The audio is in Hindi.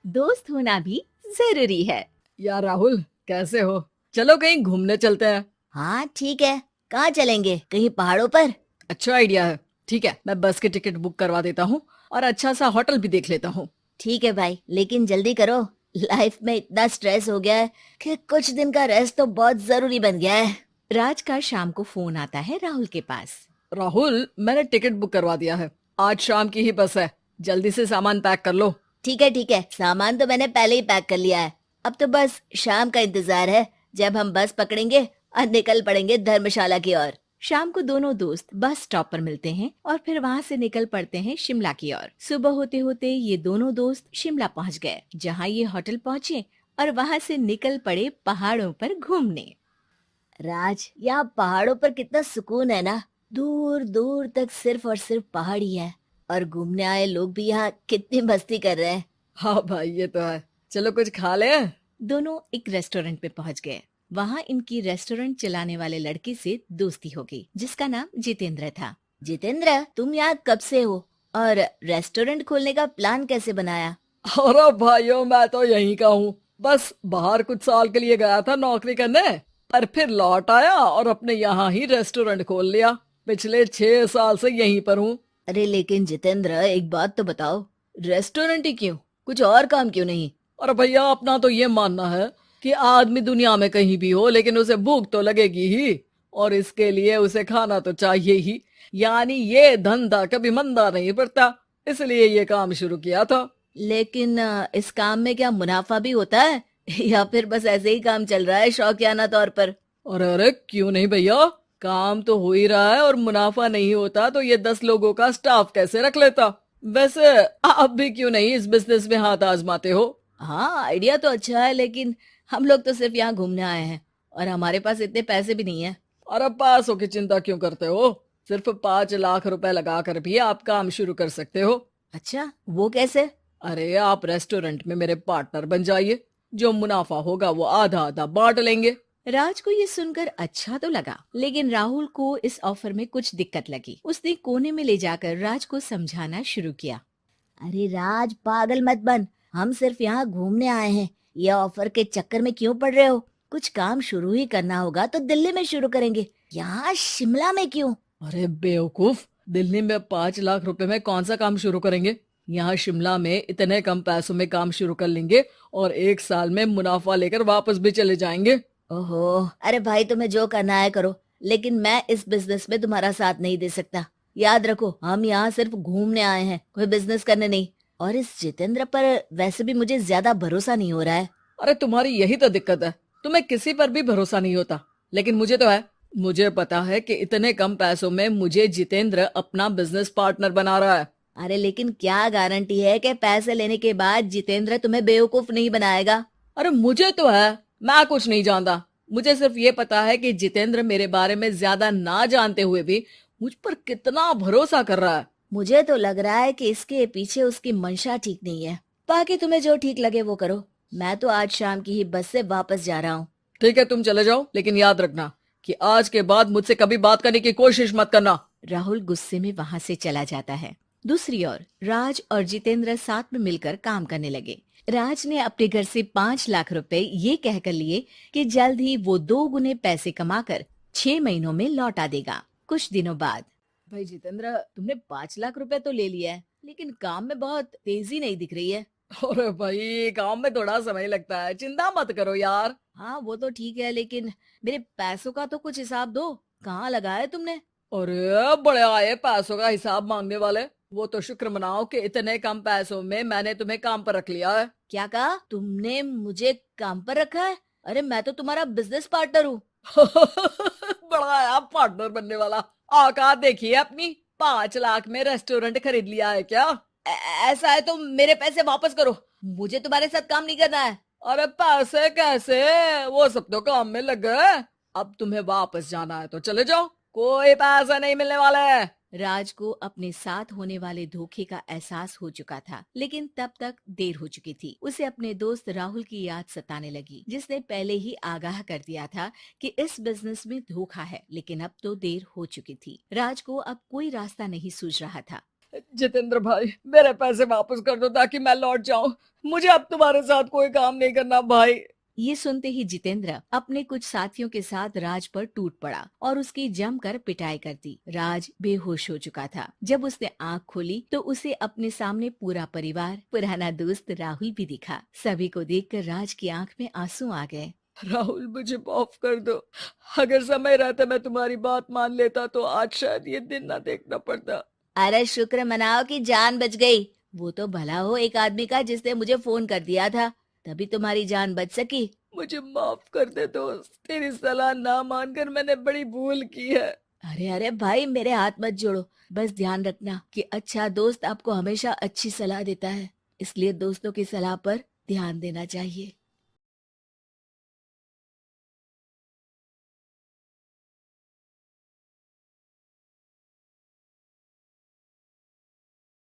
दोस्त होना भी जरूरी है। यार राहुल, कैसे हो? चलो कहीं घूमने चलते हैं। हाँ ठीक है। कहाँ चलेंगे? कहीं पहाड़ों पर? अच्छा आइडिया है। ठीक है, मैं बस की टिकट बुक करवा देता हूँ और अच्छा सा होटल भी देख लेता हूँ। ठीक है भाई, लेकिन जल्दी करो। लाइफ में इतना स्ट्रेस हो गया है कि कुछ दिन का रेस्ट तो बहुत जरूरी बन गया है। राज का शाम को फोन आता है राहुल के पास। राहुल, मैंने टिकट बुक करवा दिया है। आज शाम की ही बस है। जल्दी से सामान पैक कर लो। ठीक है, सामान तो मैंने पहले ही पैक कर लिया है। अब तो बस शाम का इंतजार है, जब हम बस पकड़ेंगे और निकल पड़ेंगे धर्मशाला की ओर। शाम को दोनों दोस्त बस स्टॉप पर मिलते हैं और फिर वहाँ से निकल पड़ते हैं शिमला की ओर। सुबह होते होते ये दोनों दोस्त शिमला पहुँच गए, जहाँ ये होटल पहुँचे और वहाँ से निकल पड़े पहाड़ों पर घूमने। राज, यहाँ पहाड़ों पर कितना सुकून है ना। दूर दूर तक सिर्फ और सिर्फ पहाड़ ही है, और घूमने आए लोग भी यहाँ कितनी मस्ती कर रहे हैं। हाँ भाई, ये तो है। चलो कुछ खा ले। दोनों एक रेस्टोरेंट में पहुंच गए। वहां इनकी रेस्टोरेंट चलाने वाले लड़के से दोस्ती हो गई, जिसका नाम जितेंद्र था। जितेंद्र, तुम यहाँ कब से हो और रेस्टोरेंट खोलने का प्लान कैसे बनाया? अरे भाइयों, मैं तो यहीं का हूँ। बस बाहर कुछ साल के लिए गया था नौकरी करने, पर फिर लौट आया और अपने यहाँ ही रेस्टोरेंट खोल लिया। पिछले 6 साल से यहीं पर हूँ। अरे लेकिन जितेंद्र, एक बात तो बताओ, रेस्टोरेंट ही क्यों? कुछ और काम क्यों नहीं? और भैया, अपना तो ये मानना है कि आदमी दुनिया में कहीं भी हो लेकिन उसे भूख तो लगेगी ही, और इसके लिए उसे खाना तो चाहिए ही। यानी ये धंधा कभी मंदा नहीं पड़ता, इसलिए ये काम शुरू किया था। लेकिन इस काम में क्या मुनाफा भी होता है या फिर बस ऐसे ही काम चल रहा है शौकियाना तौर पर? और अरे क्यों नहीं भैया, काम तो हो ही रहा है और मुनाफा नहीं होता तो ये 10 लोगों का स्टाफ कैसे रख लेता। वैसे आप भी क्यों नहीं इस बिजनेस में हाथ आजमाते हो? हाँ, आइडिया तो अच्छा है, लेकिन हम लोग तो सिर्फ यहाँ घूमने आए हैं और हमारे पास इतने पैसे भी नहीं है। और अब पैसों की चिंता क्यों करते हो? सिर्फ 5 लाख रुपए लगा कर भी आप काम शुरू कर सकते हो। अच्छा, वो कैसे? अरे आप रेस्टोरेंट में मेरे पार्टनर बन जाइए। जो मुनाफा होगा वो आधा आधा बांट लेंगे। राज को ये सुनकर अच्छा तो लगा, लेकिन राहुल को इस ऑफर में कुछ दिक्कत लगी। उसने कोने में ले जाकर राज को समझाना शुरू किया। अरे राज, पागल मत बन। हम सिर्फ यहाँ घूमने आए हैं, ये ऑफर के चक्कर में क्यों पड़ रहे हो? कुछ काम शुरू ही करना होगा तो दिल्ली में शुरू करेंगे, यहाँ शिमला में क्यों? अरे बेवकूफ, दिल्ली में 5 लाख रुपए में कौन सा काम शुरू करेंगे? यहाँ शिमला में इतने कम पैसों में काम शुरू कर लेंगे और 1 साल में मुनाफा लेकर वापस भी चले जाएंगे। ओहो, अरे भाई, तुम्हें जो करना है करो, लेकिन मैं इस बिजनेस में तुम्हारा साथ नहीं दे सकता। याद रखो, हम यहाँ सिर्फ घूमने आए हैं, कोई बिजनेस करने नहीं। और इस जितेंद्र पर वैसे भी मुझे ज्यादा भरोसा नहीं हो रहा है। अरे तुम्हारी यही तो दिक्कत है, तुम्हें किसी पर भी भरोसा नहीं होता। लेकिन मुझे तो है। मुझे पता है कि इतने कम पैसों में मुझे जितेंद्र अपना बिजनेस पार्टनर बना रहा है। अरे लेकिन क्या गारंटी है कि पैसे लेने के बाद जितेंद्र तुम्हें बेवकूफ नहीं बनाएगा? अरे मुझे तो है। मैं कुछ नहीं जानता। मुझे सिर्फ ये पता है कि जितेंद्र मेरे बारे में ज्यादा ना जानते हुए भी मुझ पर कितना भरोसा कर रहा है। मुझे तो लग रहा है कि इसके पीछे उसकी मंशा ठीक नहीं है। बाकी तुम्हें जो ठीक लगे वो करो। मैं तो आज शाम की ही बस से वापस जा रहा हूँ। ठीक है, तुम चले जाओ, लेकिन याद रखना कि आज के बाद मुझसे कभी बात करने की कोशिश मत करना। राहुल गुस्से में वहां से चला जाता है। दूसरी ओर राज और जितेंद्र साथ में मिलकर काम करने लगे। राज ने अपने घर से 5 लाख रुपए ये कहकर लिए कि जल्द ही वो 2 गुने पैसे कमाकर 6 महीनों में लौटा देगा। कुछ दिनों बाद। भाई जितेंद्र, तुमने 5 लाख रुपए तो ले लिया है, लेकिन काम में बहुत तेजी नहीं दिख रही है। अरे भाई, काम में थोड़ा समय लगता है, चिंता मत करो यार। हाँ वो तो ठीक है, लेकिन मेरे पैसों का तो कुछ हिसाब दो। कहाँ लगाया तुमने? अरे बड़े आए पैसों का हिसाब मांगने वाले। वो तो शुक्र मनाओ कि इतने कम पैसों में मैंने तुम्हें काम पर रख लिया है। क्या कहा तुमने? मुझे काम पर रखा है? अरे मैं तो तुम्हारा बिजनेस पार्टनर हूँ। बड़ा आया पार्टनर बनने वाला। औकात देखिए अपनी। 5 लाख में रेस्टोरेंट खरीद लिया है क्या? ऐसा है तो मेरे पैसे वापस करो, मुझे तुम्हारे साथ काम नहीं करना है। अरे पैसे कैसे? वो सब तो काम में लग गए। अब तुम्हें वापस जाना है तो चले जाओ, कोई पैसा नहीं मिलने वाला है। राज को अपने साथ होने वाले धोखे का एहसास हो चुका था, लेकिन तब तक देर हो चुकी थी। उसे अपने दोस्त राहुल की याद सताने लगी, जिसने पहले ही आगाह कर दिया था कि इस बिजनेस में धोखा है, लेकिन अब तो देर हो चुकी थी। राज को अब कोई रास्ता नहीं सूझ रहा था। जितेंद्र भाई, मेरे पैसे वापस कर दो ताकि मैं लौट जाऊं। मुझे अब तुम्हारे साथ कोई काम नहीं करना भाई। ये सुनते ही जितेंद्र अपने कुछ साथियों के साथ राज पर टूट पड़ा और उसकी जमकर पिटाई कर दी। राज बेहोश हो चुका था। जब उसने आंख खोली तो उसे अपने सामने पूरा परिवार, पुराना दोस्त राहुल भी दिखा। सभी को देखकर राज की आंख में आंसू आ गए। राहुल, मुझे माफ कर दो। अगर समय रहते मैं तुम्हारी बात मान लेता तो आज शायद ये दिन ना देखना पड़ता। अरे शुक्र मनाओ कि जान बच गई। वो तो भला हो एक आदमी का जिसने मुझे फोन कर दिया था, तभी तुम्हारी जान बच सकी। मुझे माफ कर दे दोस्त, तेरी सलाह ना मानकर मैंने बड़ी भूल की है। अरे अरे भाई, मेरे हाथ मत जोड़ो। बस ध्यान रखना कि अच्छा दोस्त आपको हमेशा अच्छी सलाह देता है, इसलिए दोस्तों की सलाह पर ध्यान देना चाहिए।